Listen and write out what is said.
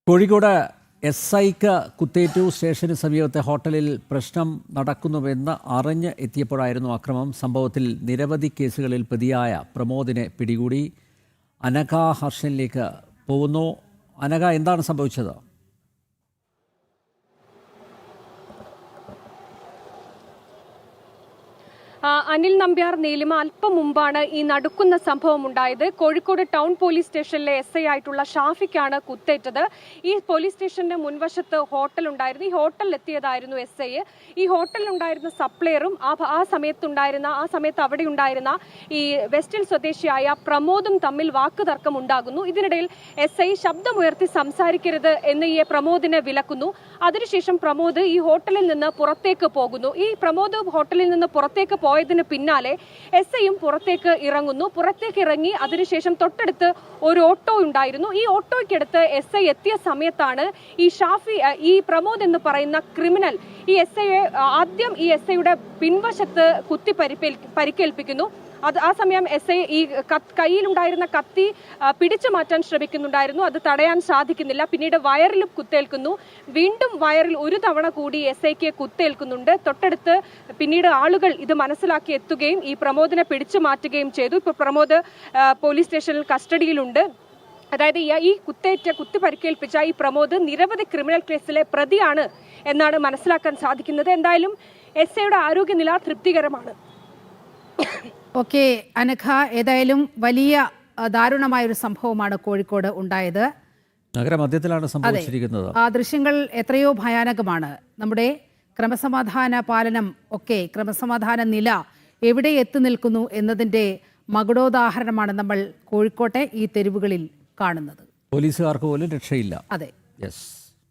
കോഴിക്കോട് SIക്ക് കുത്തേറ്റു. സ്റ്റേഷന് സമീപത്തെ ഹോട്ടലിൽ പ്രശ്നം നടക്കുന്നുവെന്ന് അറിഞ്ഞ് എത്തിയപ്പോഴായിരുന്നു അക്രമം. സംഭവത്തിൽ നിരവധി കേസുകളിൽ പ്രതിയായ പ്രമോദിനെ പിടികൂടി. അനഘ ഹർഷനിലേക്ക് പോകുന്നു. അനഘ, എന്താണ് സംഭവിച്ചത്? അനിൽ നമ്പ്യാർ, നീലിമ, അല്പം മുമ്പാണ് ഈ നടക്കുന്ന സംഭവം ഉണ്ടായത്. കോഴിക്കോട് ടൗൺ പോലീസ് സ്റ്റേഷനിലെ SI ആയിട്ടുള്ള ഷാഫിക്കാണ് കുത്തേറ്റത്. ഈ പോലീസ് സ്റ്റേഷന്റെ മുൻവശത്ത് ഹോട്ടൽ ഉണ്ടായിരുന്നു. ഈ ഹോട്ടലിൽ എത്തിയതായിരുന്നു SI. ഈ ഹോട്ടലിലുണ്ടായിരുന്ന സപ്ലയറും ആ സമയത്ത് അവിടെ ഉണ്ടായിരുന്ന ഈ വെസ്റ്റിൽ സ്വദേശിയായ പ്രമോദും തമ്മിൽ വാക്കുതർക്കം ഉണ്ടാകുന്നു. ഇതിനിടയിൽ SI ശബ്ദമുയർത്തി സംസാരിക്കരുത് എന്ന് ഈ പ്രമോദിനെ വിലക്കുന്നു. അതിനുശേഷം പ്രമോദ് ഈ ഹോട്ടലിൽ നിന്ന് പുറത്തേക്ക് പോകുന്നു. ഈ പ്രമോദ് ഹോട്ടലിൽ നിന്ന് പുറത്തേക്ക് പോയതിന് പിന്നാലെ SIയും പുറത്തേക്ക് ഇറങ്ങി. അതിനുശേഷം തൊട്ടടുത്ത് ഒരു ഓട്ടോ ഉണ്ടായിരുന്നു. ഈ ഓട്ടോയ്ക്കടുത്ത് SI എത്തിയ സമയത്താണ് ഈ പ്രമോദ് എന്ന് പറയുന്ന ക്രിമിനൽ ഈ SIയെ ആദ്യം ഈ SIയുടെ പിൻവശത്ത് കുത്തി പരിക്കേൽപ്പിക്കുന്നു. ആ സമയം SI ഈ കയ്യിലുണ്ടായിരുന്ന കത്തി പിടിച്ചു മാറ്റാൻ ശ്രമിക്കുന്നുണ്ടായിരുന്നു. അത് തടയാൻ സാധിക്കുന്നില്ല. പിന്നീട് വയറിൽ കുത്തേൽക്കുന്നു. വീണ്ടും വയറിൽ ഒരു തവണ കൂടി SIക്ക് കുത്തേൽക്കുന്നുണ്ട്. തൊട്ടടുത്ത് പിന്നീട് ആളുകൾ ഇത് മനസ്സിലാക്കി എത്തുകയും ഈ പ്രമോദിനെ പിടിച്ചു മാറ്റുകയും ചെയ്തു. ഇപ്പോൾ പ്രമോദ് പോലീസ് സ്റ്റേഷനിൽ കസ്റ്റഡിയിലുണ്ട്. അതായത് കുത്തി പരിക്കേൽപ്പിച്ച ഈ പ്രമോദ് നിരവധി ക്രിമിനൽ കേസിലെ പ്രതിയാണ് എന്നാണ് മനസ്സിലാക്കാൻ സാധിക്കുന്നത്. എന്തായാലും SIയുടെ ആരോഗ്യനില തൃപ്തികരമാണ്. ഓക്കെ അനഘ, ഏതായാലും വലിയ ദാരുണമായൊരു സംഭവമാണ് കോഴിക്കോട് ഉണ്ടായത്. നഗരമധ്യത്തിലാണ് സംഭവിച്ചിരിക്കുന്നത്. ആ ദൃശ്യങ്ങൾ എത്രയോ ഭയാനകമാണ്. നമ്മുടെ ക്രമസമാധാന പാലനം ക്രമസമാധാന നില എവിടെ എത്തി നിൽക്കുന്നു എന്നതിൻ്റെ മകുടോദാഹരണമാണ് നമ്മൾ കോഴിക്കോട്ടെ ഈ തെരുവുകളിൽ കാണുന്നത്. പോലീസുകാർക്ക് പോലും രക്ഷയില്ല. അതെ. യെസ്.